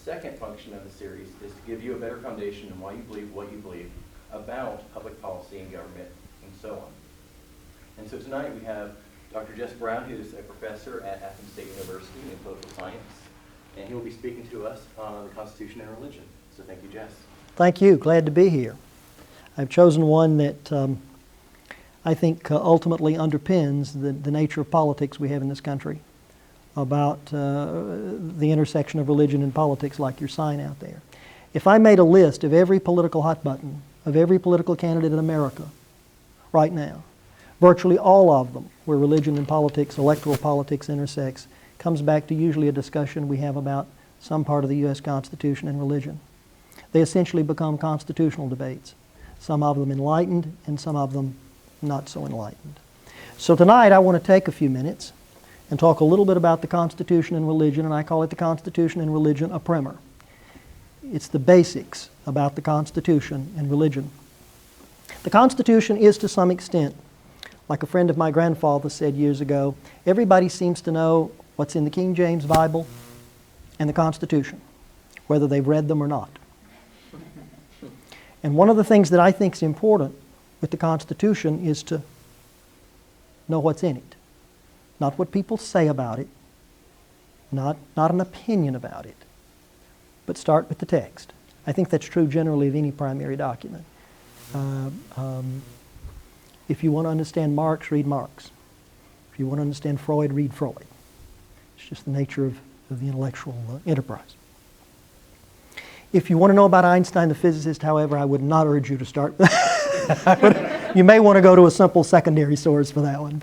second function of the series is to give you a better foundation on why you believe what you believe about public policy and government and so on. And so tonight we have Dr. Jess Brown, who is a professor at Athens State University in political science, and he will be speaking to us on the Constitution and religion. So thank you, Jess. Thank you. Glad to be here. I've chosen one that I think ultimately underpins the nature of politics we have in this country, about the intersection of religion and politics, like your sign out there. If I made a list of every political hot button, of every political candidate in America right now, virtually all of them where religion and politics, electoral politics intersects, comes back to usually a discussion we have about some part of the U.S. Constitution and religion. They essentially become constitutional debates, some of them enlightened and some of them not so enlightened. So tonight I want to take a few minutes and talk a little bit about the Constitution and religion, and I call it the Constitution and religion a primer. It's the basics about the Constitution and religion. The Constitution is to some extent, like a friend of my grandfather said years ago, everybody seems to know what's in the King James Bible and the Constitution, whether they've read them or not. And one of the things that I think is important with the Constitution is to know what's in it. Not what people say about it, not an opinion about it, but start with the text. I think that's true generally of any primary document. If you want to understand Marx, read Marx. If you want to understand Freud, read Freud. It's just the nature of the intellectual enterprise. If you want to know about Einstein, the physicist, however, I would not urge you to start. You may want to go to a simple secondary source for that one.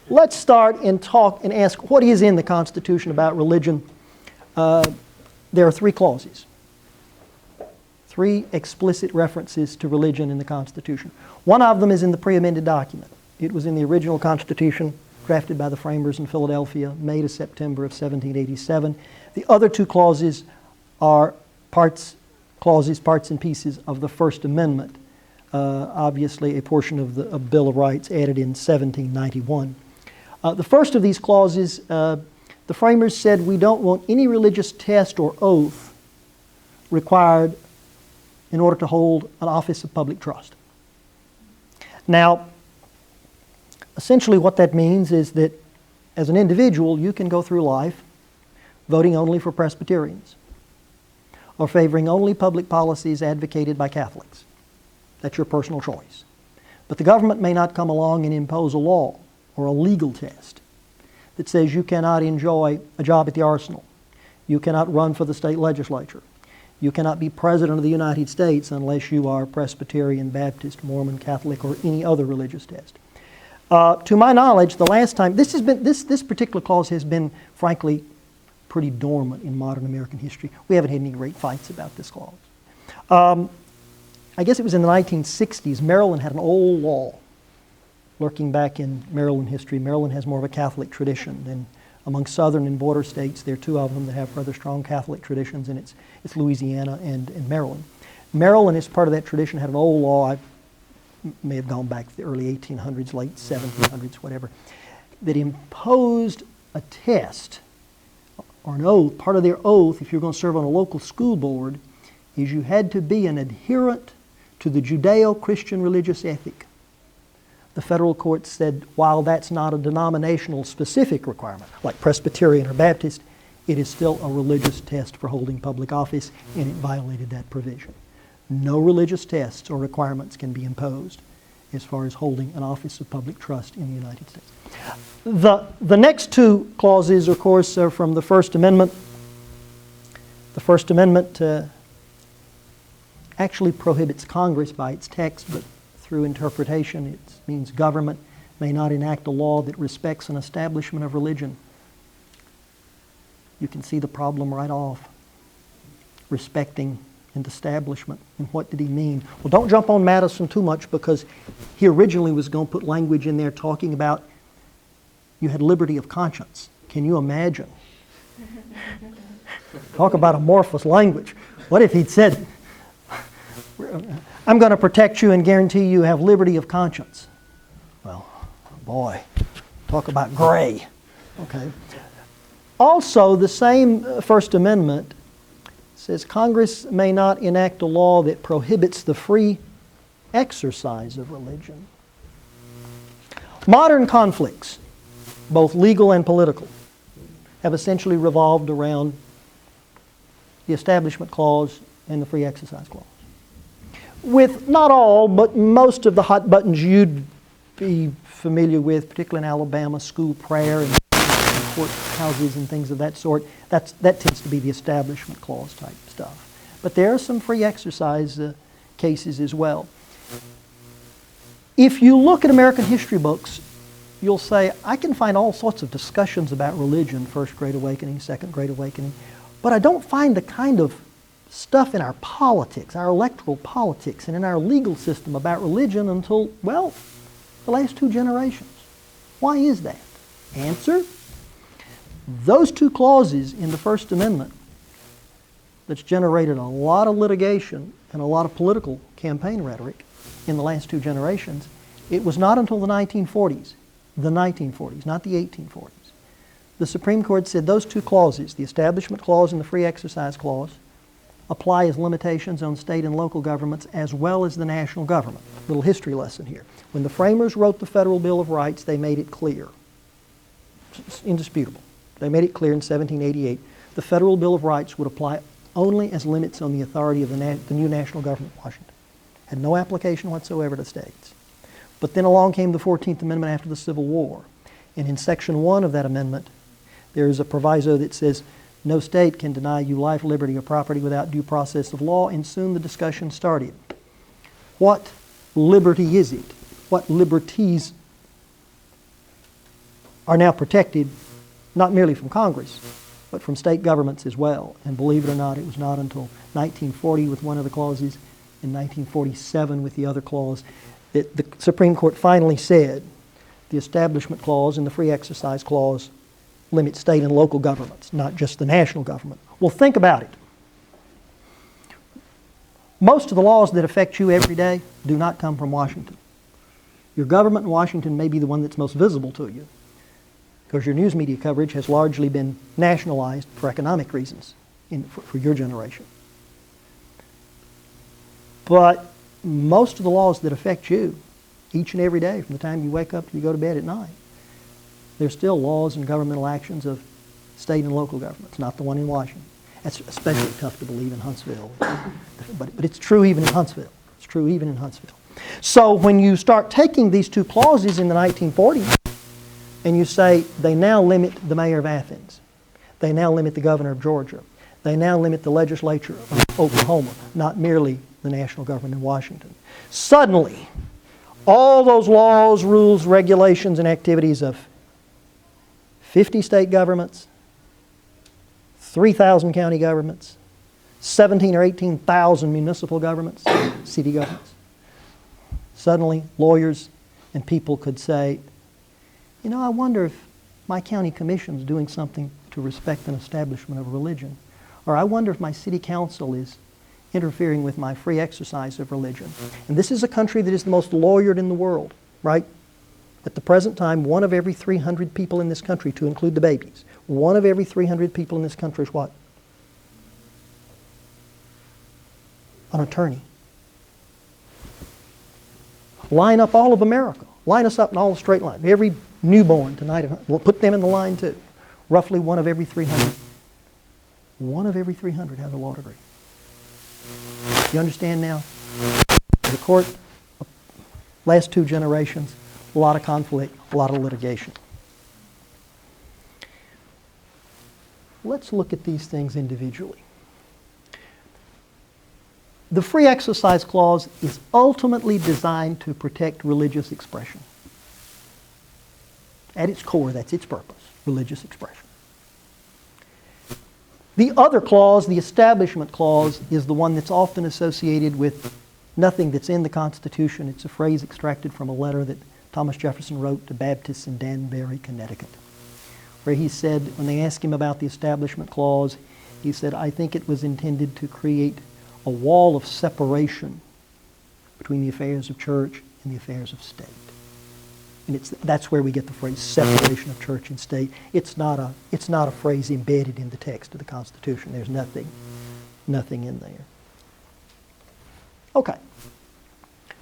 Let's start and talk and ask what is in the Constitution about religion. There are 3 clauses. 3 explicit references to religion in the Constitution. One of them is in the pre-amended document. It was in the original Constitution drafted by the framers in Philadelphia, May to September of 1787. The other 2 clauses are parts and pieces of the First Amendment, obviously a portion of the Bill of Rights added in 1791. The first of these clauses, the framers said we don't want any religious test or oath required in order to hold an office of public trust. Now, essentially what that means is that as an individual, you can go through life voting only for Presbyterians or favoring only public policies advocated by Catholics. That's your personal choice. But the government may not come along and impose a law or a legal test that says you cannot enjoy a job at the arsenal, you cannot run for the state legislature, you cannot be president of the United States unless you are Presbyterian, Baptist, Mormon, Catholic, or any other religious test. To my knowledge, the last time, this particular clause has been, frankly, pretty dormant in modern American history. We haven't had any great fights about this clause. I guess it was in the 1960s, Maryland had an old law. Lurking back in Maryland history, Maryland has more of a Catholic tradition than among southern and border states. There are 2 of them that have rather strong Catholic traditions, and it's Louisiana and Maryland. Maryland, as part of that tradition, had an old law, I may have gone back to the early 1800s, late 1700s, whatever, that imposed a test or an oath. Part of their oath, if you're going to serve on a local school board, is you had to be an adherent to the Judeo-Christian religious ethic. The federal court said, while that's not a denominational specific requirement, like Presbyterian or Baptist, it is still a religious test for holding public office, and it violated that provision. No religious tests or requirements can be imposed as far as holding an office of public trust in the United States. The next 2 clauses, of course, are from the First Amendment. The First Amendment actually prohibits Congress by its text, but through interpretation it means government may not enact a law that respects an establishment of religion. You can see the problem right off. Respecting an establishment. And what did he mean? Well, don't jump on Madison too much, because he originally was going to put language in there talking about you had liberty of conscience. Can you imagine? Talk about amorphous language. What if he'd said, I'm going to protect you and guarantee you have liberty of conscience? Well, boy, talk about gray. Okay. Also, the same First Amendment says Congress may not enact a law that prohibits the free exercise of religion. Modern conflicts, both legal and political, have essentially revolved around the Establishment Clause and the Free Exercise Clause. With not all, but most of the hot buttons you'd be familiar with, particularly in Alabama, school prayer and courthouses and things of that sort, that tends to be the Establishment Clause type stuff. But there are some free exercise cases as well. If you look at American history books, you'll say, I can find all sorts of discussions about religion, First Great Awakening, Second Great Awakening, but I don't find the kind of stuff in our politics, our electoral politics, and in our legal system about religion until, well, the last 2 generations. Why is that? Answer, those 2 clauses in the First Amendment that's generated a lot of litigation and a lot of political campaign rhetoric in the last 2 generations, it was not until the 1940s, not the 1840s. The Supreme Court said those 2 clauses, the Establishment Clause and the Free Exercise Clause, apply as limitations on state and local governments as well as the national government. Little history lesson here. When the framers wrote the Federal Bill of Rights, they made it clear. It's indisputable. They made it clear in 1788 the Federal Bill of Rights would apply only as limits on the authority of the new national government of Washington. Had no application whatsoever to states. But then along came the 14th Amendment after the Civil War. And in Section 1 of that amendment, there is a proviso that says, no state can deny you life, liberty, or property without due process of law, and soon the discussion started. What liberty is it? What liberties are now protected, not merely from Congress, but from state governments as well? And believe it or not, it was not until 1940 with one of the clauses, in 1947 with the other clause, that the Supreme Court finally said the Establishment Clause and the Free Exercise Clause limit state and local governments, not just the national government. Well, think about it. Most of the laws that affect you every day do not come from Washington. Your government in Washington may be the one that's most visible to you, because your news media coverage has largely been nationalized for economic reasons for your generation. But most of the laws that affect you each and every day, from the time you wake up till you go to bed at night, there's still laws and governmental actions of state and local governments, not the one in Washington. That's especially tough to believe in Huntsville. But it's true even in Huntsville. It's true even in Huntsville. So when you start taking these 2 clauses in the 1940s and you say they now limit the mayor of Athens, they now limit the governor of Georgia, they now limit the legislature of Oklahoma, not merely the national government in Washington. Suddenly, all those laws, rules, regulations, and activities of 50 state governments, 3,000 county governments, 17 or 18,000 municipal governments, city governments. Suddenly, lawyers and people could say, you know, I wonder if my county commission is doing something to respect an establishment of religion. Or I wonder if my city council is interfering with my free exercise of religion. And this is a country that is the most lawyered in the world, right? At the present time, 1 of every 300 people in this country, to include the babies, 1 of every 300 people in this country is what? An attorney. Line up all of America. Line us up in all the straight line. Every newborn tonight, we'll put them in the line too. Roughly 1 of every 300. 1 of every 300 has a law degree. You understand now? The court, last 2 generations, a lot of conflict, a lot of litigation. Let's look at these things individually. The Free Exercise Clause is ultimately designed to protect religious expression. At its core, that's its purpose, religious expression. The other clause, the Establishment Clause, is the one that's often associated with nothing that's in the Constitution. It's a phrase extracted from a letter that Thomas Jefferson wrote to Baptists in Danbury, Connecticut, where he said, when they asked him about the Establishment Clause, he said, I think it was intended to create a wall of separation between the affairs of church and the affairs of state. And that's where we get the phrase separation of church and state. It's not a phrase embedded in the text of the Constitution. There's nothing in there. Okay.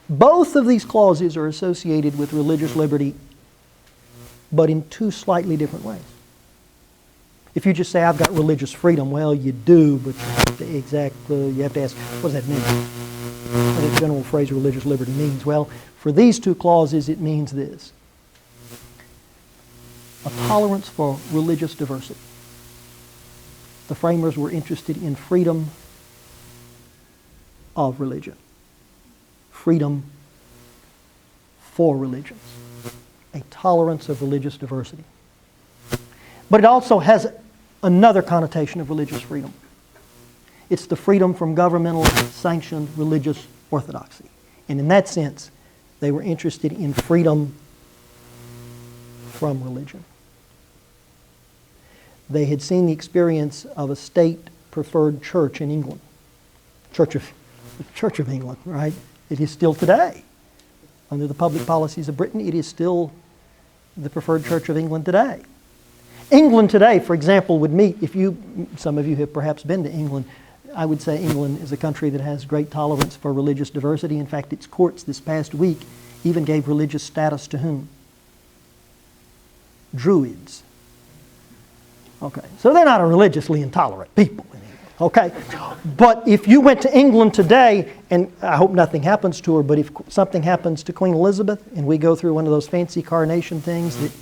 Both of these clauses are associated with religious liberty, but in two slightly different ways. If you just say, I've got religious freedom, well, you do, but you have to ask, what does that mean? What the general phrase religious liberty means? Well, for these two clauses, it means this: a tolerance for religious diversity. The framers were interested in freedom of religion, freedom for religions, a tolerance of religious diversity. But it also has another connotation of religious freedom. It's the freedom from governmental sanctioned religious orthodoxy. And in that sense, they were interested in freedom from religion. They had seen the experience of a state-preferred church in England. Church of England, right? It is still today. Under the public policies of Britain, it is still the preferred Church of England today. England today, for example, would meet, some of you have perhaps been to England, I would say England is a country that has great tolerance for religious diversity. In fact, its courts this past week even gave religious status to whom? Druids. Okay, so they're not a religiously intolerant people. Okay, but if you went to England today, and I hope nothing happens to her, but if something happens to Queen Elizabeth and we go through one of those fancy coronation things that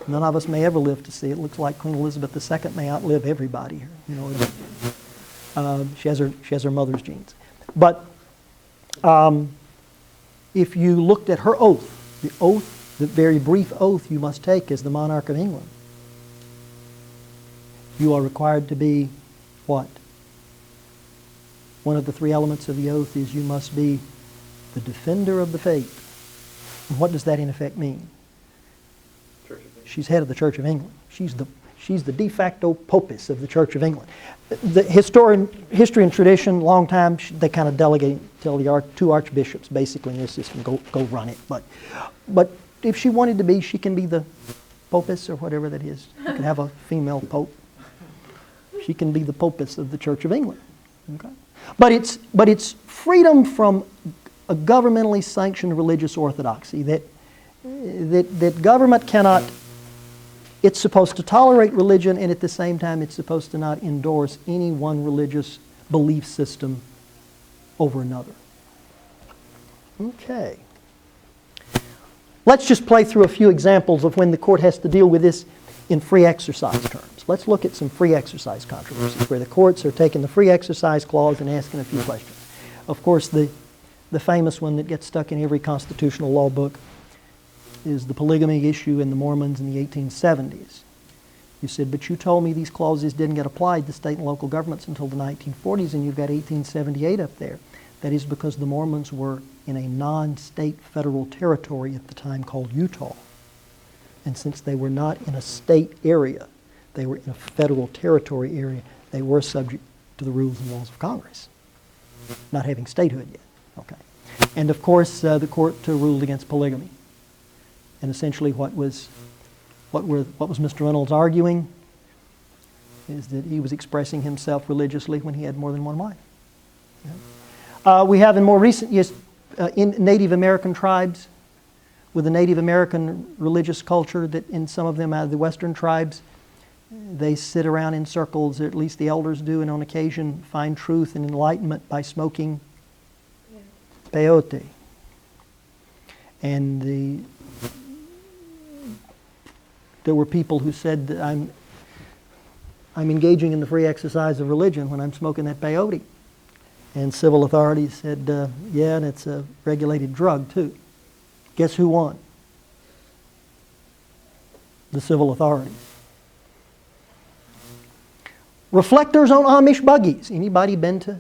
none of us may ever live to see, it looks like Queen Elizabeth II may outlive everybody. She has her mother's genes. But if you looked at her oath, the very brief oath you must take as the monarch of England, you are required to be what? One of the three elements of the oath is you must be the defender of the faith. And what does that in effect mean? She's head of the Church of England. She's the de facto popis of the Church of England. The history and tradition, long time, they kind of delegate, tell the two archbishops basically in their system, go run it. But if she wanted to be, she can be the popis or whatever that is. You can have a female pope. She can be the popis of the Church of England. Okay? But it's freedom from a governmentally sanctioned religious orthodoxy that government cannot. It's supposed to tolerate religion, and at the same time it's supposed to not endorse any one religious belief system over another. Okay. Let's just play through a few examples of when the court has to deal with this in free exercise terms. Let's look at some free exercise controversies where the courts are taking the free exercise clause and asking a few questions. Of course, the famous one that gets stuck in every constitutional law book is the polygamy issue in the Mormons in the 1870s. You said, but you told me these clauses didn't get applied to state and local governments until the 1940s, and you've got 1878 up there. That is because the Mormons were in a non-state federal territory at the time called Utah. And since they were not in a state area, they were in a federal territory area, they were subject to the rules and laws of Congress, not having statehood yet. Okay. And of course, the court ruled against polygamy. And essentially what was Mr. Reynolds arguing is that he was expressing himself religiously when he had more than one wife. Yeah. We have in more recent years, in Native American tribes, with the Native American religious culture, that in some of them out of the Western tribes, they sit around in circles, or at least the elders do, and on occasion find truth and enlightenment by smoking peyote. And there were people who said that I'm engaging in the free exercise of religion when I'm smoking that peyote. And civil authorities said, yeah, and it's a regulated drug too. Guess who won? The civil authorities. Reflectors on Amish buggies. Anybody been to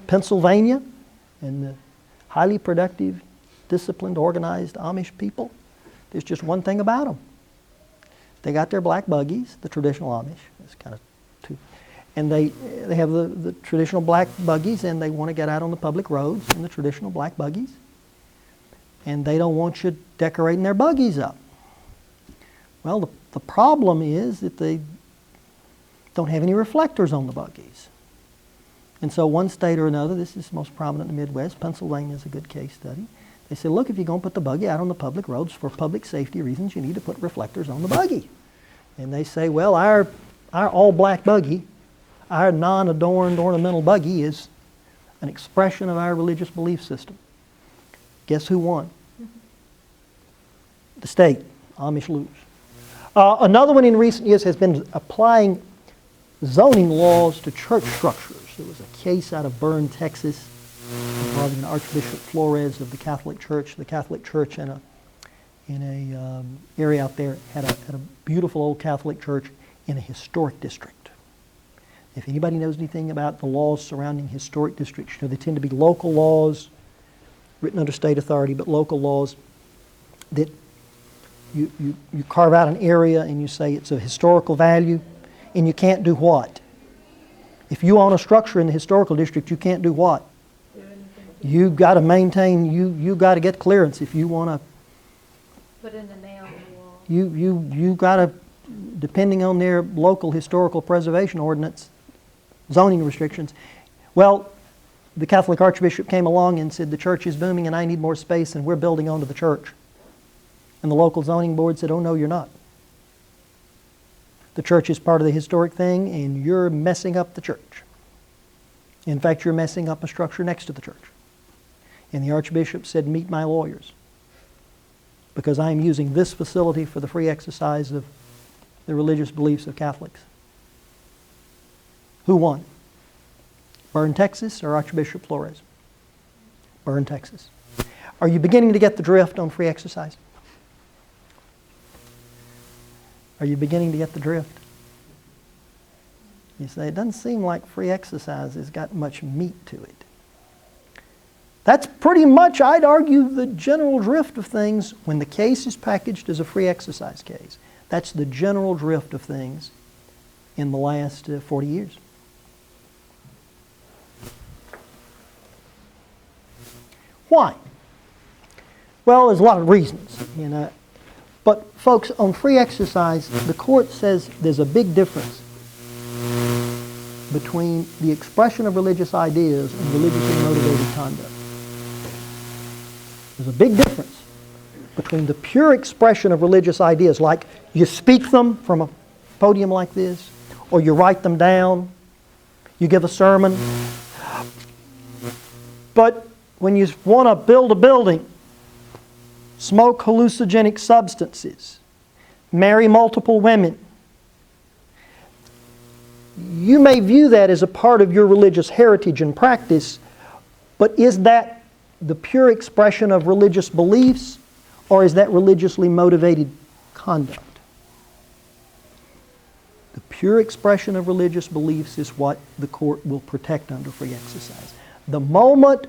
Pennsylvania and the highly productive, disciplined, organized Amish people? There's just one thing about them. They got their black buggies, the traditional Amish. It's kind of two. And they have the traditional black buggies, and they want to get out on the public roads in the traditional black buggies. and they don't want you decorating their buggies up. Well, the problem is that they don't have any reflectors on the buggies. And so one state or another, this is most prominent in the Midwest, Pennsylvania is a good case study. They say, look, if you're going to put the buggy out on the public roads for public safety reasons, you need to put reflectors on the buggy. And they say, well, our all-black buggy, our non-adorned ornamental buggy is an expression of our religious belief system. Guess who won? The state. Amish lose. Another one in recent years has been applying zoning laws to church structures. There was a case out of Bern, Texas, involving Archbishop Flores of the Catholic Church. The Catholic Church in a area out there had a beautiful old Catholic church in a historic district. If anybody knows anything about the laws surrounding historic districts, you know, they tend to be local laws written under state authority, but local laws that you carve out an area and you say it's of historical value, and you can't do what? If you own a structure in the historical district, you can't do what? You got to maintain, you got to get clearance if you want to. Put in the nail in the wall. You got to, depending on their local historical preservation ordinance, zoning restrictions. Well, the Catholic Archbishop came along and said the church is booming and I need more space and we're building onto the church. And the local zoning board said, oh no, you're not. The church is part of the historic thing and you're messing up the church. In fact, you're messing up a structure next to the church. And the Archbishop said, meet my lawyers, because I am using this facility for the free exercise of the religious beliefs of Catholics. Who won? Bern, Texas, or Archbishop Flores? Bern, Texas. Are you beginning to get the drift on free exercise? Are you beginning to get the drift? You say, it doesn't seem like free exercise has got much meat to it. That's pretty much, I'd argue, the general drift of things when the case is packaged as a free exercise case. That's the general drift of things in the last 40 years. Why? Well, there's a lot of reasons, you know. But folks, on free exercise, the court says there's a big difference between the expression of religious ideas and religiously motivated conduct. There's a big difference between the pure expression of religious ideas, like you speak them from a podium like this, or you write them down, you give a sermon. But when you want to build a building, smoke hallucinogenic substances, marry multiple women, you may view that as a part of your religious heritage and practice, but is that the pure expression of religious beliefs, or is that religiously motivated conduct? The pure expression of religious beliefs is what the court will protect under free exercise. The moment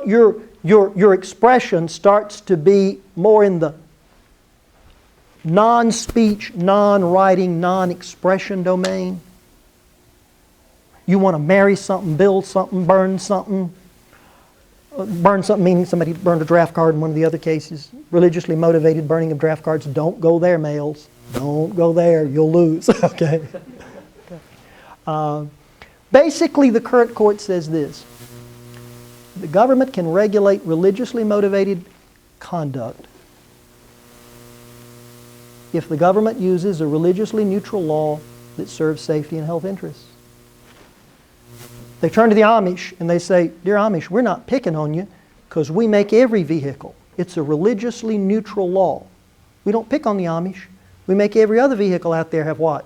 your expression starts to be more in the non-speech, non-writing, non-expression domain, you want to marry something, build something, burn something. Burn something meaning somebody burned a draft card in one of the other cases. Religiously motivated burning of draft cards. Don't go there, males. Don't go there. You'll lose. Okay. Basically, the current court says this. The government can regulate religiously motivated conduct if the government uses a religiously neutral law that serves safety and health interests. They turn to the Amish and they say, dear Amish, we're not picking on you because we make every vehicle. It's a religiously neutral law. We don't pick on the Amish. We make every other vehicle out there have what?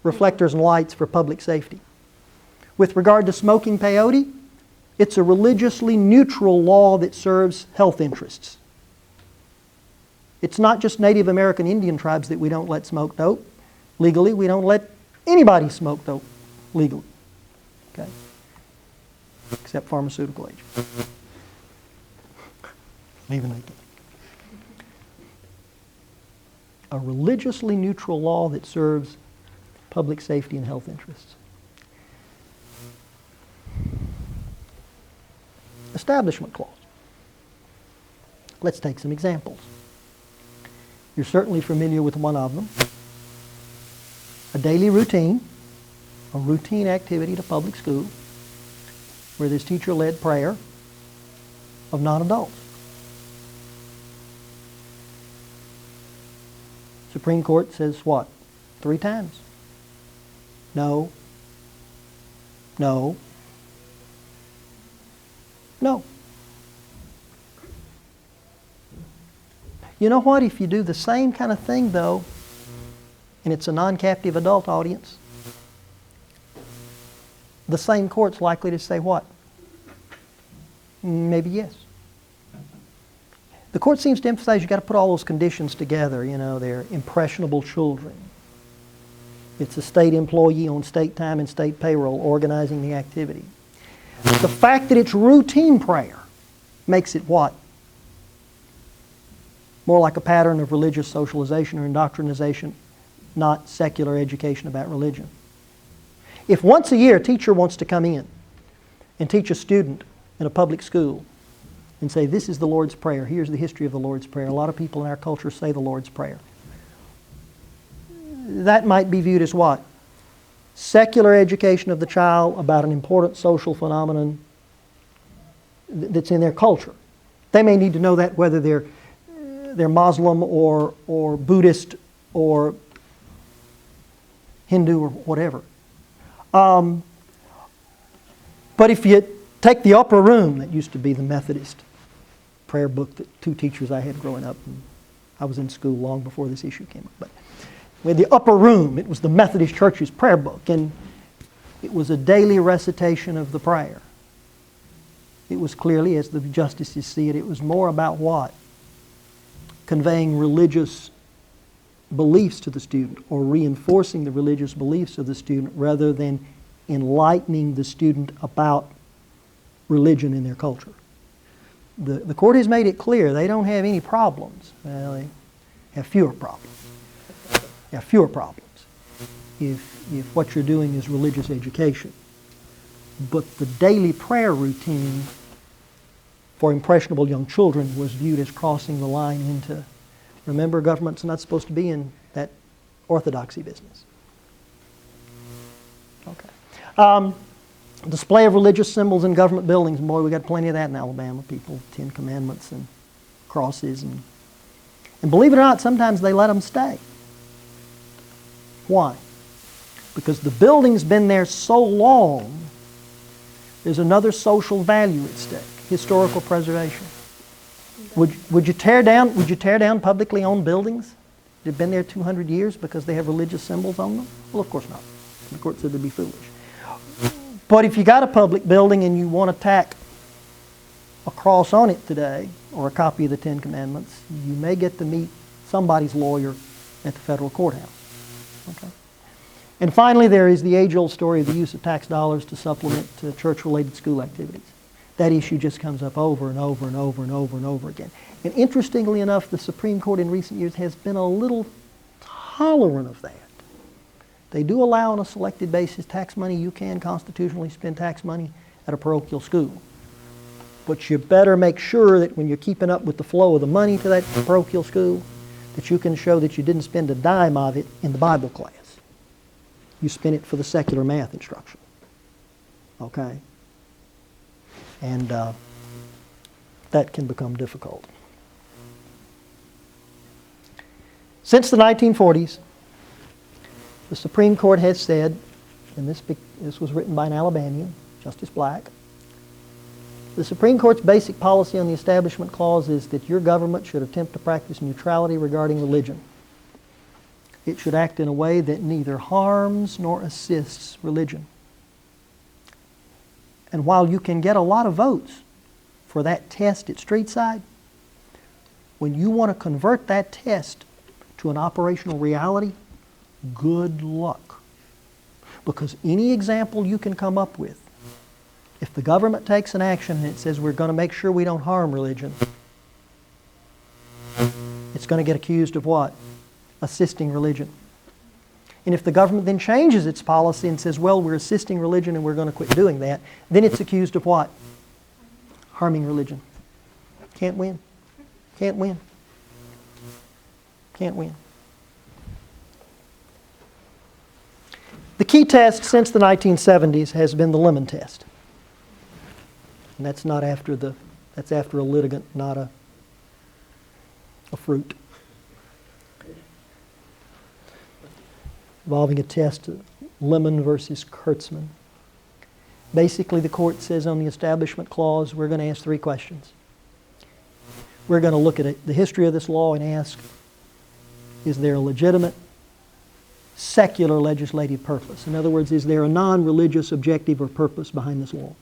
Reflectors and lights for public safety. With regard to smoking peyote, it's a religiously neutral law that serves health interests. It's not just Native American Indian tribes that we don't let smoke dope legally. We don't let anybody smoke dope legally. Okay? Except pharmaceutical agents. Even they can. A religiously neutral law that serves public safety and health interests. Establishment Clause. Let's take some examples. You're certainly familiar with one of them. A daily routine, a routine activity at a public school where there's teacher-led prayer of non-adults. Supreme Court says what? 3 times. No. No. No. You know what? If you do the same kind of thing, though, and it's a non-captive adult audience, the same court's likely to say what? Maybe yes. The court seems to emphasize you've got to put all those conditions together. You know, they're impressionable children. It's a state employee on state time and state payroll organizing the activity. The fact that it's routine prayer makes it what? More like a pattern of religious socialization or indoctrination, not secular education about religion. If once a year a teacher wants to come in and teach a student in a public school and say, this is the Lord's Prayer, here's the history of the Lord's Prayer. A lot of people in our culture say the Lord's Prayer. That might be viewed as what? Secular education of the child about an important social phenomenon that's in their culture. They may need to know that whether they're Muslim or Buddhist or Hindu or whatever. But if you take the upper room, that used to be the Methodist prayer book that 2 teachers I had growing up, and I was in school long before this issue came up. But with the upper room, it was the Methodist Church's prayer book, and it was a daily recitation of the prayer. It was clearly, as the justices see it, it was more about what? Conveying religious beliefs to the student or reinforcing the religious beliefs of the student rather than enlightening the student about religion in their culture. The court has made it clear they don't have any problems. Well, they have fewer problems. They have fewer problems if what you're doing is religious education. But the daily prayer routine for impressionable young children was viewed as crossing the line into, remember, government's not supposed to be in that orthodoxy business. Okay. Display of religious symbols in government buildings. Boy, we got plenty of that in Alabama. People, 10 Commandments and crosses. And believe it or not, sometimes they let them stay. Why? Because the building's been there so long, there's another social value at stake, historical preservation. Would you tear down publicly owned buildings that have been there 200 years because they have religious symbols on them? Well, of course not. The court said they'd be foolish. But if you got a public building and you want to tack a cross on it today, or a copy of the 10 Commandments, you may get to meet somebody's lawyer at the federal courthouse. Okay. And finally, there is the age-old story of the use of tax dollars to supplement church-related school activities. That issue just comes up over and over and over and over and over again. And interestingly enough, the Supreme Court in recent years has been a little tolerant of that. They do allow on a selected basis tax money. You can constitutionally spend tax money at a parochial school. But you better make sure that when you're keeping up with the flow of the money to that parochial school, that you can show that you didn't spend a dime of it in the Bible class. You spent it for the secular math instruction. Okay? And that can become difficult. Since the 1940s, the Supreme Court has said, and this was written by an Alabamian, Justice Black, the Supreme Court's basic policy on the Establishment Clause is that your government should attempt to practice neutrality regarding religion. It should act in a way that neither harms nor assists religion. And while you can get a lot of votes for that test at Streetside, when you want to convert that test to an operational reality, good luck. Because any example you can come up with, if the government takes an action and it says we're going to make sure we don't harm religion, it's going to get accused of what? Assisting religion. And if the government then changes its policy and says, well, we're assisting religion and we're going to quit doing that, then it's accused of what? Harming religion. Can't win. Can't win. Can't win. The key test since the 1970s has been the Lemon Test. And that's after a litigant, not a fruit. Involving a test of Lemon versus Kurtzman. Basically, the court says on the Establishment Clause, we're going to ask 3 questions. We're going to look at the history of this law and ask, is there a legitimate secular legislative purpose? In other words, is there a non-religious objective or purpose behind this law?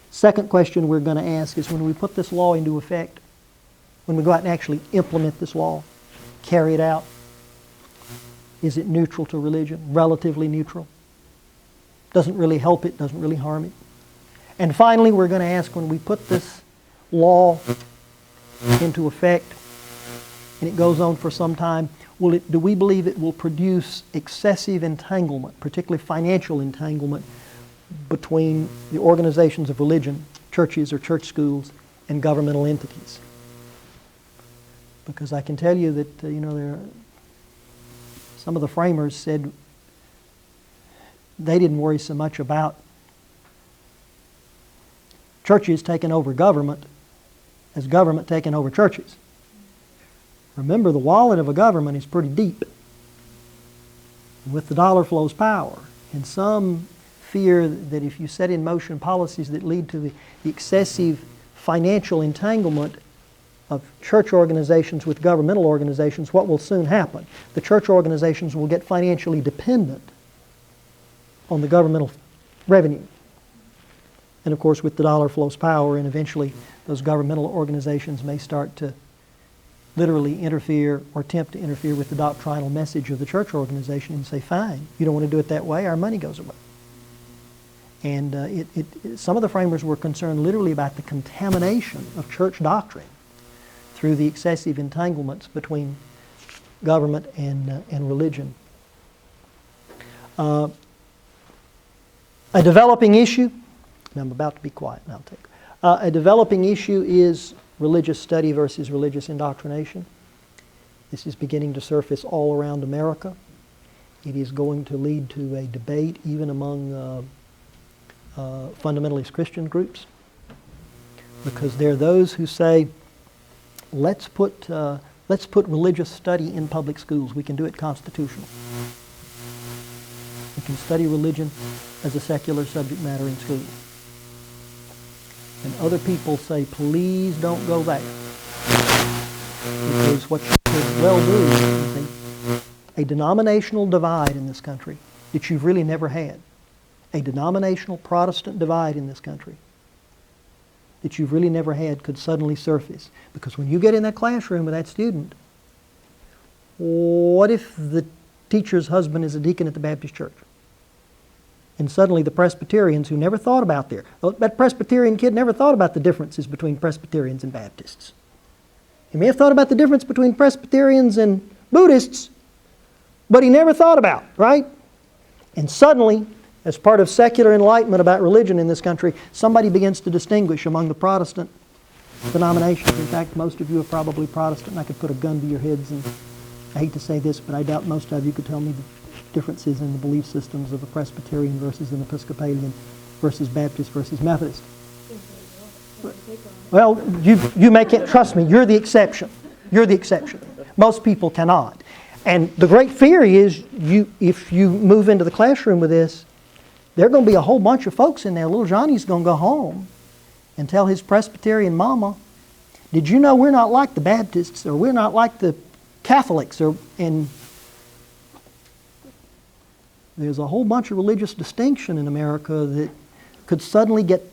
Second question we're going to ask is, when we put this law into effect, when we go out and actually implement this law, carry it out, is it neutral to religion, relatively neutral? Doesn't really help it, doesn't really harm it. And finally, we're going to ask, when we put this law into effect, and it goes on for some time, do we believe it will produce excessive entanglement, particularly financial entanglement, between the organizations of religion, churches or church schools, and governmental entities? Because I can tell you that, some of the framers said they didn't worry so much about churches taking over government as government taking over churches. Remember, the wallet of a government is pretty deep. And with the dollar flows power. And some fear that if you set in motion policies that lead to the excessive financial entanglement of church organizations with governmental organizations, what will soon happen? The church organizations will get financially dependent on the governmental revenue. And of course, with the dollar flows power, and eventually those governmental organizations may start to literally interfere or attempt to interfere with the doctrinal message of the church organization and say, fine, you don't want to do it that way, our money goes away. And some of the framers were concerned literally about the contamination of church doctrine through the excessive entanglements between government and religion. A developing issue, and I'm about to be quiet now, a developing issue is religious study versus religious indoctrination. This is beginning to surface all around America. It is going to lead to a debate even among fundamentalist Christian groups, because there are those who say, let's put religious study in public schools. We can do it constitutional. We can study religion as a secular subject matter in school. And other people say, please don't go there. Because what you could well do is a denominational divide in this country that you've really never had. A denominational Protestant divide in this country that you've really never had could suddenly surface. Because when you get in that classroom with that student, what if the teacher's husband is a deacon at the Baptist church? And suddenly the Presbyterians who never thought about that Presbyterian kid never thought about the differences between Presbyterians and Baptists. He may have thought about the difference between Presbyterians and Buddhists, but he never thought about, right? And suddenly, as part of secular enlightenment about religion in this country, somebody begins to distinguish among the Protestant denominations. In fact, most of you are probably Protestant, and I could put a gun to your heads, and I hate to say this, but I doubt most of you could tell me the differences in the belief systems of a Presbyterian versus an Episcopalian versus Baptist versus Methodist. Well, you make it, trust me, you're the exception. You're the exception. Most people cannot. And the great fear is, if you move into the classroom with this, there are going to be a whole bunch of folks in there. Little Johnny's going to go home and tell his Presbyterian mama, did you know we're not like the Baptists, or we're not like the Catholics, and there's a whole bunch of religious distinction in America that could suddenly get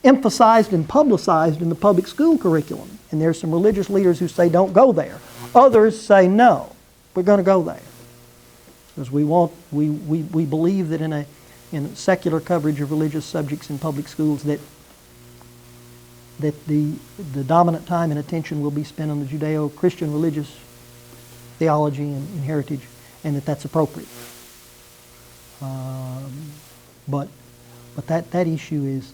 emphasized and publicized in the public school curriculum. And there's some religious leaders who say, don't go there. Others say, no, we're going to go there. Because we believe that in secular coverage of religious subjects in public schools that the dominant time and attention will be spent on the Judeo-Christian religious theology and heritage, and that's appropriate. But that issue is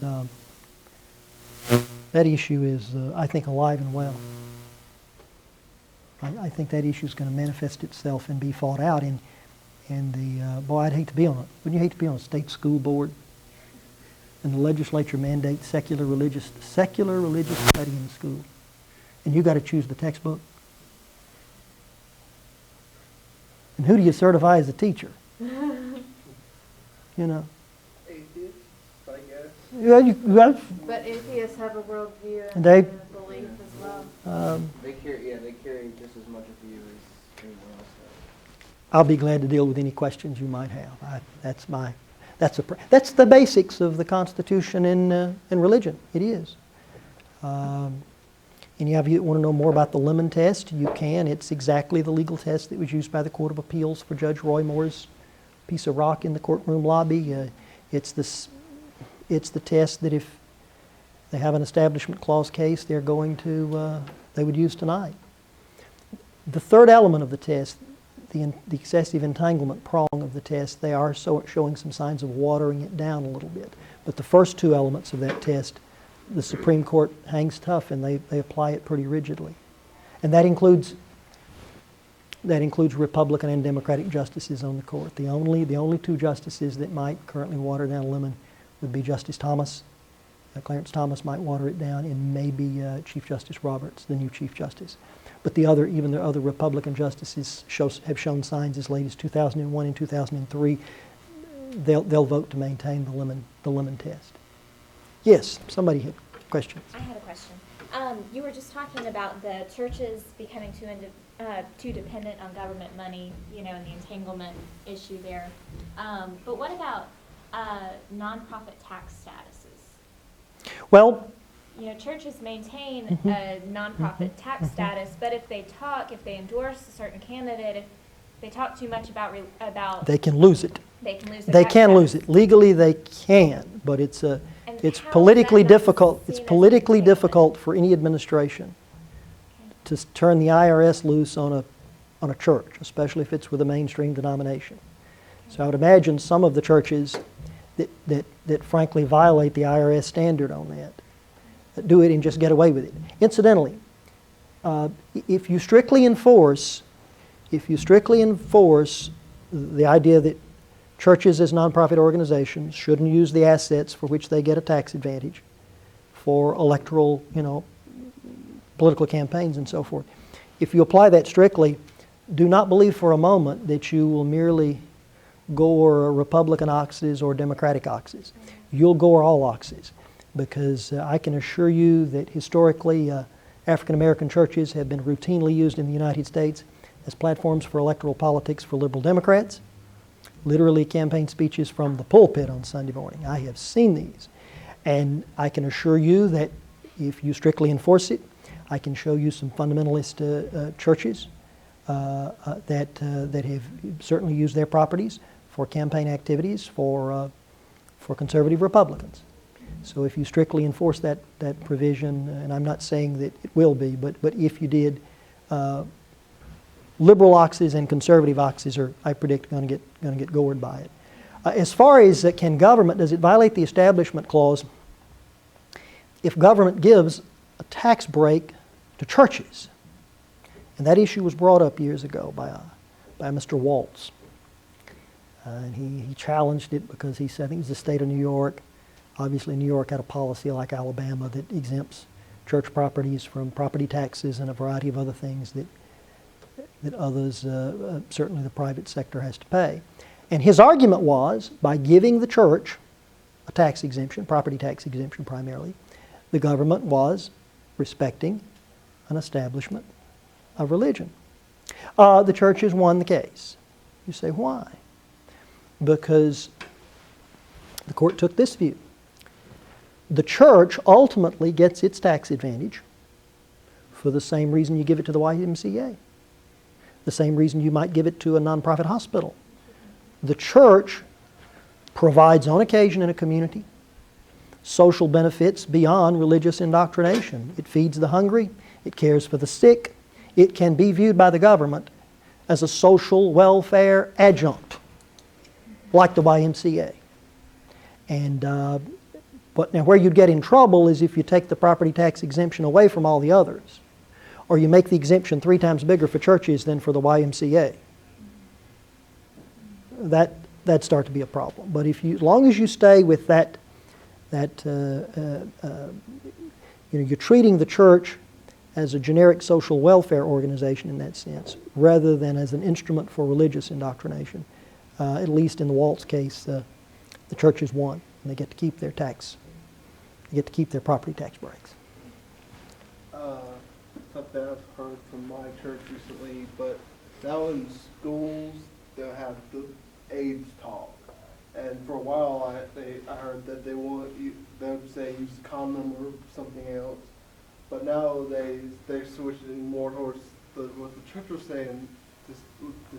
I think alive and well. I think that issue is going to manifest itself and be fought out. And boy, I'd hate to be on it. Wouldn't you hate to be on a state school board and the legislature mandates secular religious study in school, and you got to choose the textbook? And who do you certify as a teacher? You know. Atheists, I guess. Yeah, But atheists have a worldview and They- a belief as well. They carry just as much of you as anyone else does. I'll be glad to deal with any questions you might have. That's the basics of the Constitution in religion. It is. Any of you that want to know more about the Lemon Test, you can. It's exactly the legal test that was used by the Court of Appeals for Judge Roy Moore's piece of rock in the courtroom lobby. It's the test that if they have an Establishment Clause case, they would use tonight. The third element of the test, the excessive entanglement prong of the test, they are showing some signs of watering it down a little bit. But the first two elements of that test, the Supreme Court hangs tough and they apply it pretty rigidly. And that includes Republican and Democratic justices on the court. The only two justices that might currently water down a lemon would be Justice Thomas. Clarence Thomas might water it down, and maybe Chief Justice Roberts, the new Chief Justice. But even the other Republican justices have shown signs as late as 2001 and 2003 they'll vote to maintain the lemon test. Yes, somebody had questions. I had a question. You were just talking about the churches becoming too dependent on government money, and the entanglement issue there. But what about nonprofit tax statuses? Well, churches maintain a nonprofit tax status, but if they endorse a certain candidate, if they talk too much about they can lose it. They can lose the They tax can status. lose it. Legally, they can, but it's And how politically is that not difficult. It's seen as politically entanglement? difficult for any administration to turn the IRS loose on a church, especially if it's with a mainstream denomination. So I would imagine some of the churches that frankly violate the IRS standard on that do it and just get away with it. Incidentally, if you strictly enforce the idea that churches as nonprofit organizations shouldn't use the assets for which they get a tax advantage for electoral, political campaigns and so forth. If you apply that strictly, do not believe for a moment that you will merely gore Republican oxes or Democratic oxes. You'll gore all oxes, because I can assure you that historically African American churches have been routinely used in the United States as platforms for electoral politics for liberal Democrats. Literally campaign speeches from the pulpit on Sunday morning. I have seen these. And I can assure you that if you strictly enforce it, I can show you some fundamentalist churches that have certainly used their properties for campaign activities for conservative Republicans. So if you strictly enforce that provision, and I'm not saying that it will be, but if you did, liberal oxes and conservative oxes are, I predict, going to get gored by it. As far as does it violate the Establishment Clause if government gives a tax break to churches? And that issue was brought up years ago by Mr. Waltz. And he challenged it because he said, I think it was the state of New York. Obviously, New York had a policy like Alabama that exempts church properties from property taxes and a variety of other things that others, certainly the private sector, has to pay. And his argument was, by giving the church a tax exemption, property tax exemption primarily, the government was respecting an establishment of religion. The churches won the case. You say, why? Because the court took this view. The church ultimately gets its tax advantage for the same reason you give it to the YMCA, the same reason you might give it to a nonprofit hospital. The church provides on occasion in a community social benefits beyond religious indoctrination. It feeds the hungry, it cares for the sick, it can be viewed by the government as a social welfare adjunct, like the YMCA. And but now where you'd get in trouble is if you take the property tax exemption away from all the others, or you make the exemption 3 times bigger for churches than for the YMCA. That starts to be a problem. But as long as you stay with you're treating the church as a generic social welfare organization in that sense, rather than as an instrument for religious indoctrination. At least in the Waltz case, the churches won, and they get to keep their property tax breaks. Something I've heard from my church recently, but now in schools they'll have the AIDS talk, and for a while I heard that they would say use a condom or something else, but nowadays they're switching more towards what the church was saying to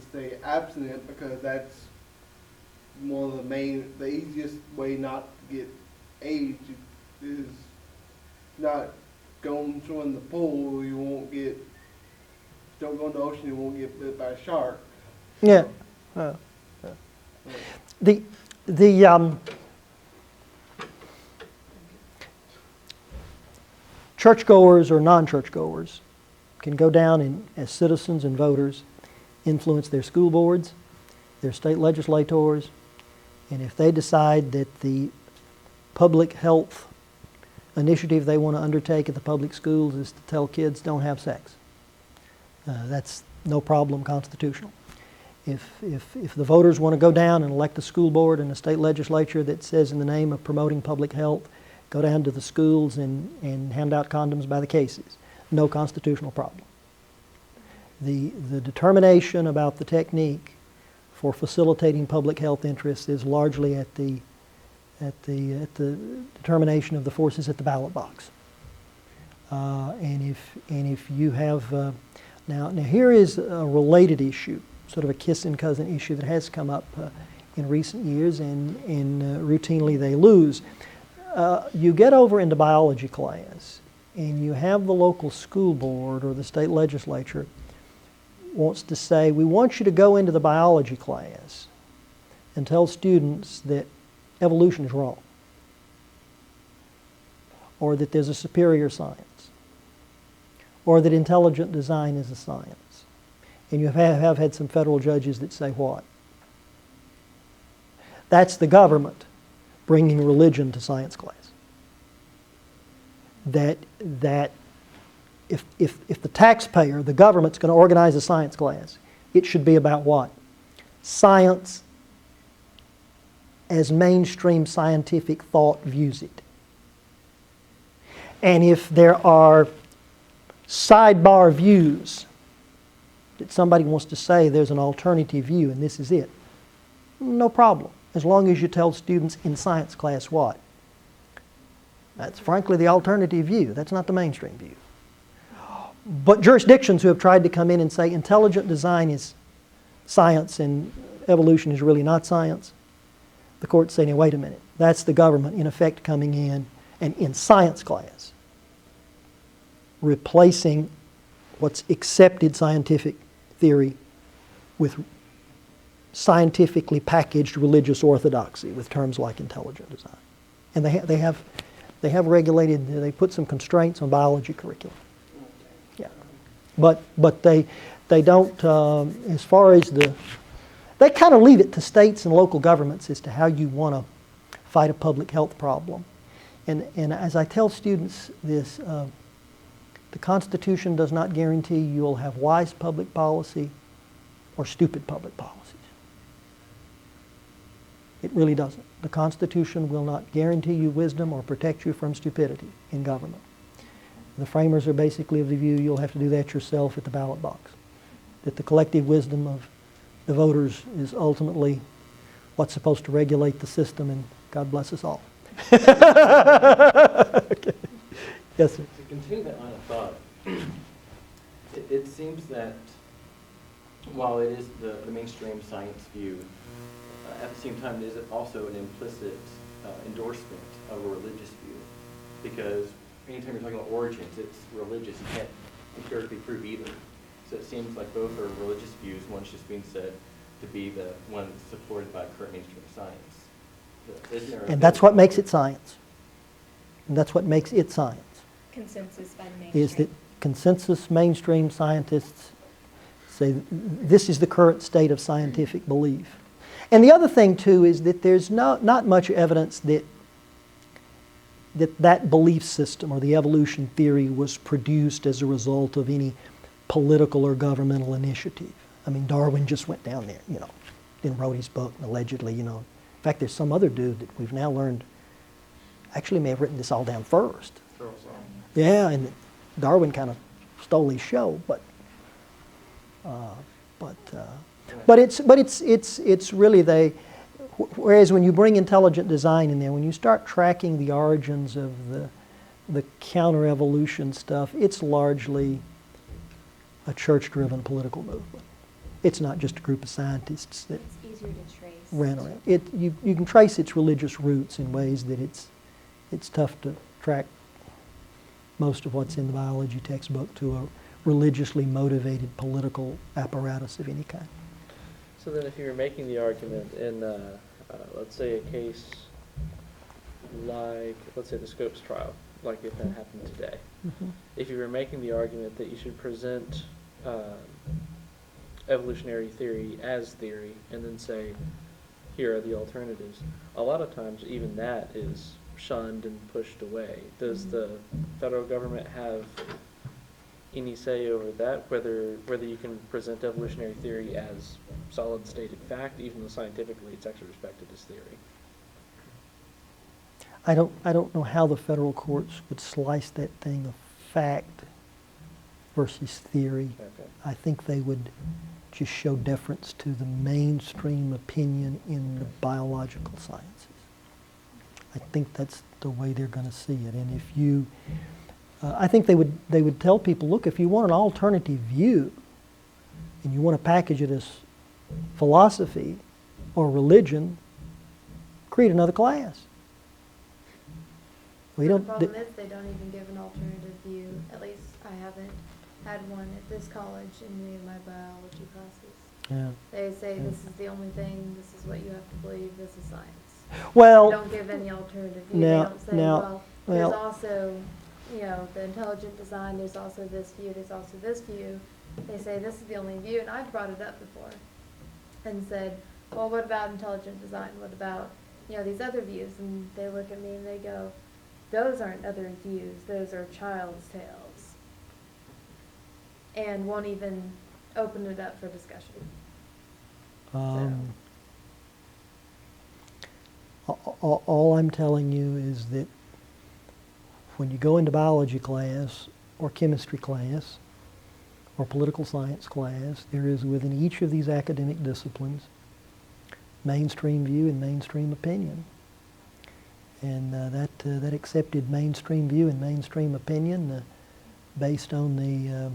stay abstinent, because that's one of the easiest way not to get AIDS is not going in the pool. You won't get, don't go in the ocean, you won't get bit by a shark. Yeah. The churchgoers or non-churchgoers can go down and, as citizens and voters, influence their school boards, their state legislators, and if they decide that the public health initiative they want to undertake at the public schools is to tell kids don't have sex, that's no problem constitutional. If the voters want to go down and elect a school board and a state legislature that says in the name of promoting public health, go down to the schools and hand out condoms by the cases, no constitutional problem. The determination about the technique for facilitating public health interests is largely at the determination of the forces at the ballot box. And if you have now here is a related issue, sort of a kissing cousin issue that has come up in recent years, and routinely they lose. You get over into biology class, and you have the local school board or the state legislature wants to say, we want you to go into the biology class and tell students that evolution is wrong, or that there's a superior science, or that intelligent design is a science. And you have had some federal judges that say what? That's the government bringing religion to science class. That if the taxpayer, the government's going to organize a science class, it should be about what? Science as mainstream scientific thought views it. And if there are sidebar views that somebody wants to say there's an alternative view and this is it, no problem, as long as you tell students in science class what? That's frankly the alternative view. That's not the mainstream view. But jurisdictions who have tried to come in and say intelligent design is science and evolution is really not science, the court's saying, wait a minute, that's the government in effect coming in and in science class replacing what's accepted scientific theory with scientifically packaged religious orthodoxy with terms like intelligent design. And they have regulated, they put some constraints on biology curriculum. Yeah. But they don't, as far as they kind of leave it to states and local governments as to how you want to fight a public health problem. And as I tell students this, the Constitution does not guarantee you'll have wise public policy or stupid public policies. It really doesn't. The Constitution will not guarantee you wisdom or protect you from stupidity in government. The framers are basically of the view you'll have to do that yourself at the ballot box. That the collective wisdom of the voters is ultimately what's supposed to regulate the system, and God bless us all. Okay. Yes, sir. To continue that line of thought, it seems that while it is the mainstream science view, at the same time it is also an implicit endorsement of a religious view. Because anytime you're talking about origins, it's religious. You can't empirically prove either. So it seems like both are religious views. One's just being said to be the one supported by current mainstream science. And that's what makes it science. And that's what makes it science. Consensus by the mainstream. Is that consensus mainstream scientists say this is the current state of scientific belief. And the other thing, too, is that there's not much evidence that that belief system or the evolution theory was produced as a result of any political or governmental initiative. I mean, Darwin just went down there, then wrote his book, and allegedly, In fact, there's some other dude that we've now learned actually may have written this all down first. Yeah, and Darwin kind of stole his show, but it's really whereas when you bring intelligent design in there, when you start tracking the origins of the counter-evolution stuff, it's largely a church-driven political movement. It's not just a group of scientists that It's easier to trace. ran around. You can trace its religious roots in ways that it's tough to track most of what's in the biology textbook to a religiously motivated political apparatus of any kind. So then if you were making the argument in, let's say a case like, let's say the Scopes trial, like if that happened today, if you were making the argument that you should present evolutionary theory as theory and then say, here are the alternatives, a lot of times even that is shunned and pushed away. Does the federal government have any say over that, whether you can present evolutionary theory as solid stated fact, even though scientifically it's actually respected as theory? I don't know how the federal courts would slice that thing of fact versus theory. Okay. I think they would just show deference to the mainstream opinion in the biological sciences. I think that's the way they're going to see it. And if you, I think they would tell people, look, if you want an alternative view and you want to package it as philosophy or religion, create another class. We The don't. problem is they don't even give an alternative view. At least I haven't had one at this college in any of my biology classes. Yeah. They say this is the only thing, this is what you have to believe, this is science. Well, They don't give any alternative view. now- They don't say, now- there's well- also, the intelligent design, there's also this view, there's also this view. They say this is the only view, and I've brought it up before and said, well, what about intelligent design? What about, these other views? And they look at me and they go, those aren't other views, those are child's tales. And won't even open it up for discussion. All I'm telling you is that when you go into biology class or chemistry class or political science class, there is within each of these academic disciplines mainstream view and mainstream opinion. And that accepted mainstream view and mainstream opinion, based on the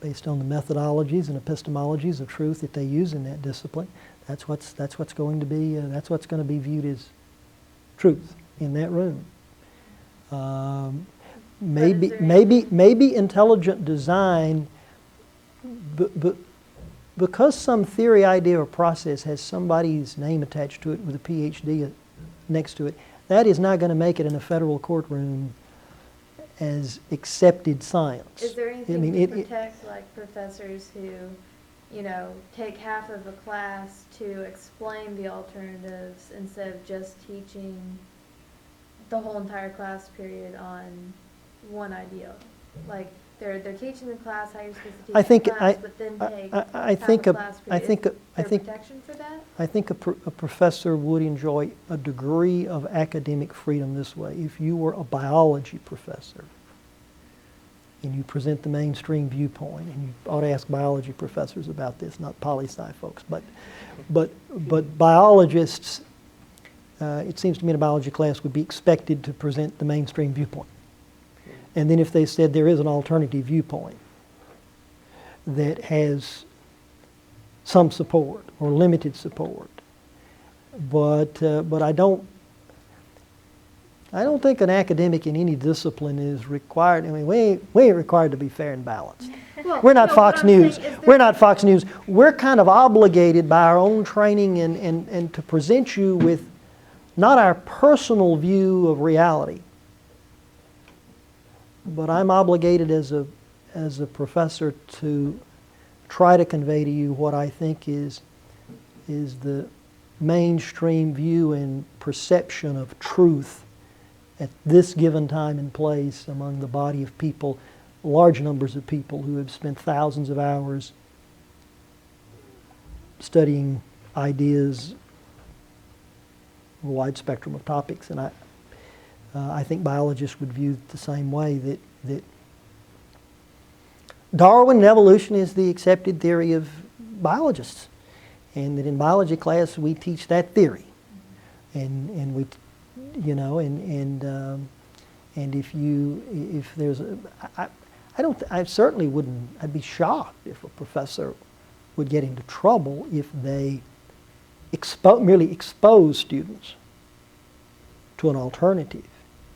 methodologies and epistemologies of truth that they use in that discipline, that's what's going to be viewed as truth in that room. Maybe intelligent design, because some theory, idea, or process has somebody's name attached to it with a PhD next to it, that is not going to make it in a federal courtroom as accepted science. Is there anything to protect, like, professors who, take half of a class to explain the alternatives instead of just teaching the whole entire class period on one ideal? Like, they're teaching the class how you're supposed to teach the class, but then take half a class period. Is there protection for that? I think a professor would enjoy a degree of academic freedom this way. If you were a biology professor and you present the mainstream viewpoint, and you ought to ask biology professors about this, not poli-sci folks, but biologists, it seems to me in a biology class, would be expected to present the mainstream viewpoint. And then if they said there is an alternative viewpoint that has some support or limited support, but I don't think an academic in any discipline is required. I mean, we ain't required to be fair and balanced. Well, We're not no, Fox what I'm News. saying is We're not Fox News. We're kind of obligated by our own training and to present you with not our personal view of reality, but I'm obligated as a professor to try to convey to you what I think is the mainstream view and perception of truth at this given time and place among the body of people, large numbers of people who have spent thousands of hours studying ideas, a wide spectrum of topics, and I think biologists would view it the same way, that Darwin and evolution is the accepted theory of biologists, and that in biology class we teach that theory, and we, you know, and if there's I certainly wouldn't. I'd be shocked if a professor would get into trouble if they merely expose students to an alternative.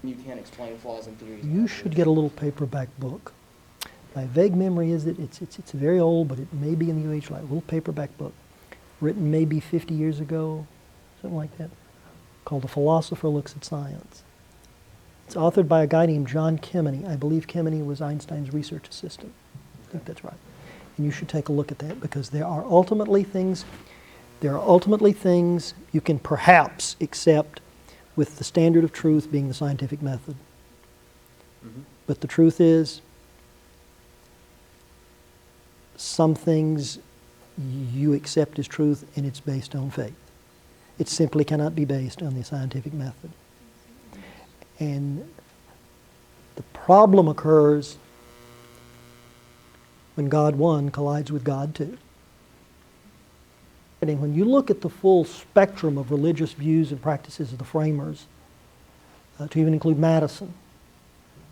You can't explain flaws in theories. You should get a little paperback book. My vague memory is that it's very old, but it may be in the UH Light. A little paperback book, written maybe 50 years ago, something like that, called The Philosopher Looks at Science. It's authored by a guy named John Kemeny. I believe Kemeny was Einstein's research assistant. I think that's right. And you should take a look at that, because there are ultimately things you can perhaps accept with the standard of truth being the scientific method. Mm-hmm. But the truth is, some things you accept as truth and it's based on faith. It simply cannot be based on the scientific method. And the problem occurs when God 1 collides with God 2. And when you look at the full spectrum of religious views and practices of the framers, to even include Madison,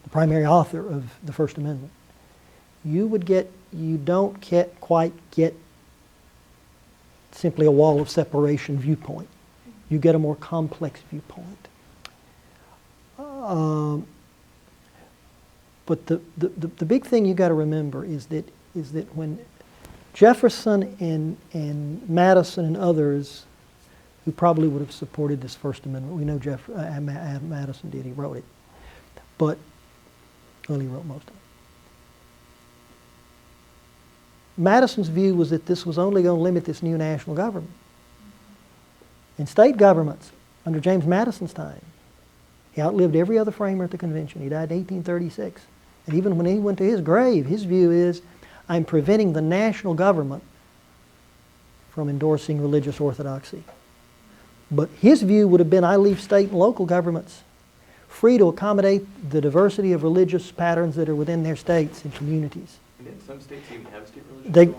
the primary author of the First Amendment, you don't quite get simply a wall of separation viewpoint. You get a more complex viewpoint. But the big thing you got to remember is that when Jefferson and Madison and others who probably would have supported this First Amendment, we know Madison did, he wrote it, but, well, he wrote most of it. Madison's view was that this was only going to limit this new national government. In state governments, under James Madison's time, he outlived every other framer at the convention. He died in 1836. And even when he went to his grave, his view is, I'm preventing the national government from endorsing religious orthodoxy. But his view would have been, I leave state and local governments free to accommodate the diversity of religious patterns that are within their states and communities. And didn't some states even have state religion?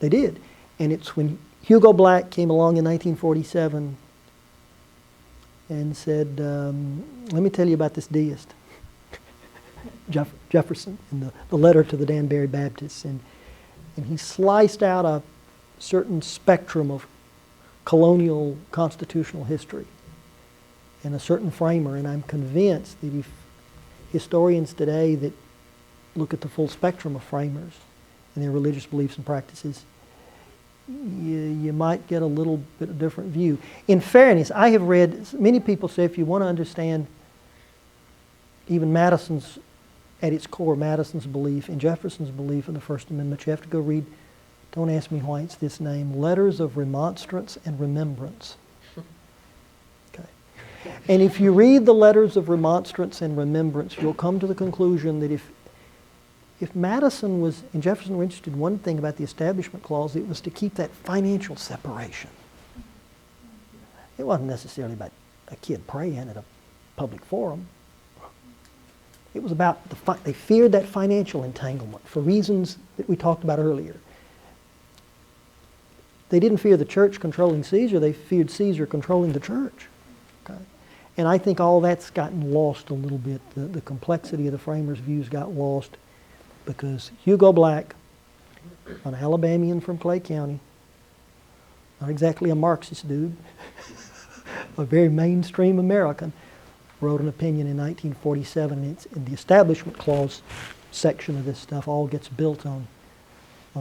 They did. And it's when Hugo Black came along in 1947 and said, let me tell you about this deist, Jefferson, in the letter to the Danbury Baptists. And he sliced out a certain spectrum of colonial constitutional history and a certain framer. And I'm convinced that if historians today that look at the full spectrum of framers and their religious beliefs and practices, you might get a little bit of different view. In fairness, I have read, many people say if you want to understand even Madison's, at its core, Madison's belief and Jefferson's belief in the First Amendment, you have to go read, don't ask me why it's this name, Letters of Remonstrance and Remembrance. Okay. And if you read the Letters of Remonstrance and Remembrance, you'll come to the conclusion that if Madison and Jefferson were interested in one thing about the Establishment Clause, it was to keep that financial separation. It wasn't necessarily about a kid praying at a public forum. It was about they feared that financial entanglement for reasons that we talked about earlier. They didn't fear the church controlling Caesar, they feared Caesar controlling the church. Okay? And I think all that's gotten lost a little bit. The complexity of the framers' views got lost because Hugo Black, an Alabamian from Clay County, not exactly a Marxist dude, a very mainstream American, wrote an opinion in 1947. It's in the Establishment Clause section of this stuff all gets built on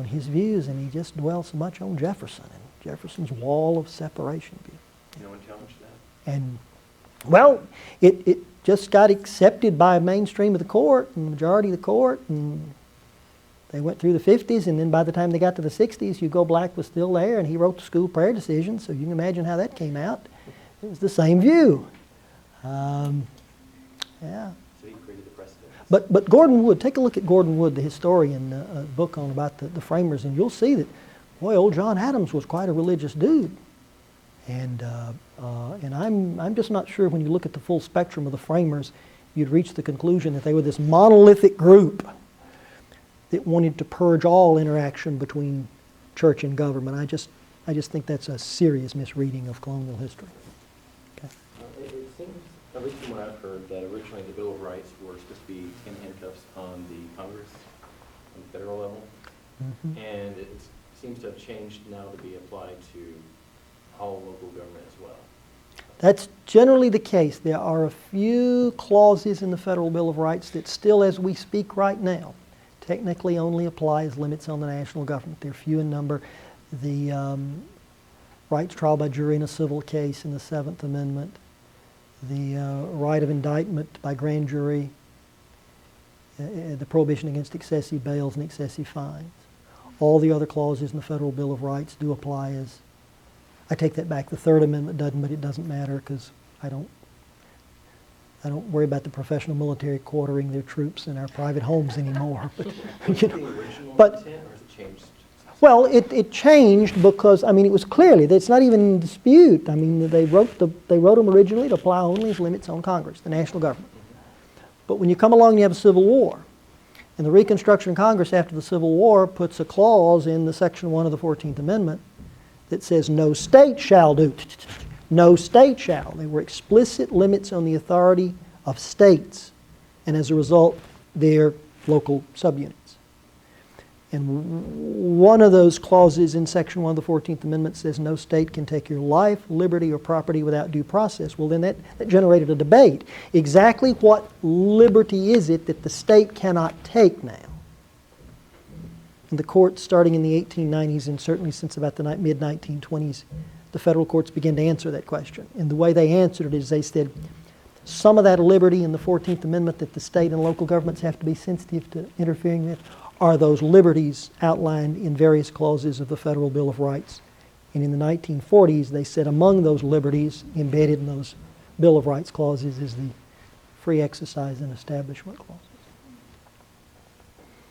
his views, and he just dwells so much on Jefferson and Jefferson's wall of separation view. No one challenged that? And, well, just got accepted by mainstream of the court and the majority of the court, and they went through the 50s, and then by the time they got to the 60s, Hugo Black was still there, and he wrote the school prayer decision, so you can imagine how that came out. It was the same view. Yeah. So he created the precedent. But Gordon Wood, take a look at Gordon Wood, the historian, book on about the framers, and you'll see that, boy, old John Adams was quite a religious dude. And I'm just not sure when you look at the full spectrum of the framers, you'd reach the conclusion that they were this monolithic group that wanted to purge all interaction between church and government. I just think that's a serious misreading of colonial history. Okay. It seems, at least from what I've heard, that originally the Bill of Rights were supposed to be in handcuffs on the Congress, on the federal level. Mhm. And it seems to have changed now to be applied to all local government as well. That's generally the case. There are a few clauses in the Federal Bill of Rights that still, as we speak right now, technically only apply as limits on the national government. They're few in number. The right to trial by jury in a civil case in the Seventh Amendment, the right of indictment by grand jury, the prohibition against excessive bails and excessive fines. All the other clauses in the Federal Bill of Rights do apply as, I take that back, the Third Amendment doesn't, but it doesn't matter because I don't worry about the professional military quartering their troops in our private homes anymore. But, you know, The original but- intent, or has it changed? well, it changed because, I mean, it was clearly, it's not even in dispute. I mean, they wrote them originally to apply only as limits on Congress, the national government. But when you come along and you have a civil war, and the Reconstruction Congress after the Civil War puts a clause in the Section 1 of the 14th Amendment that says no state shall do, no state shall. They were explicit limits on the authority of states, and as a result, their local subunits. And one of those clauses in Section 1 of the 14th Amendment says no state can take your life, liberty, or property without due process. Well, then that generated a debate. Exactly what liberty is it that the state cannot take now? And the courts, starting in the 1890s and certainly since about the mid-1920s, the federal courts began to answer that question. And the way they answered it is they said, some of that liberty in the 14th Amendment that the state and local governments have to be sensitive to interfering with are those liberties outlined in various clauses of the Federal Bill of Rights. And in the 1940s, they said among those liberties embedded in those Bill of Rights clauses is the free exercise and establishment clause.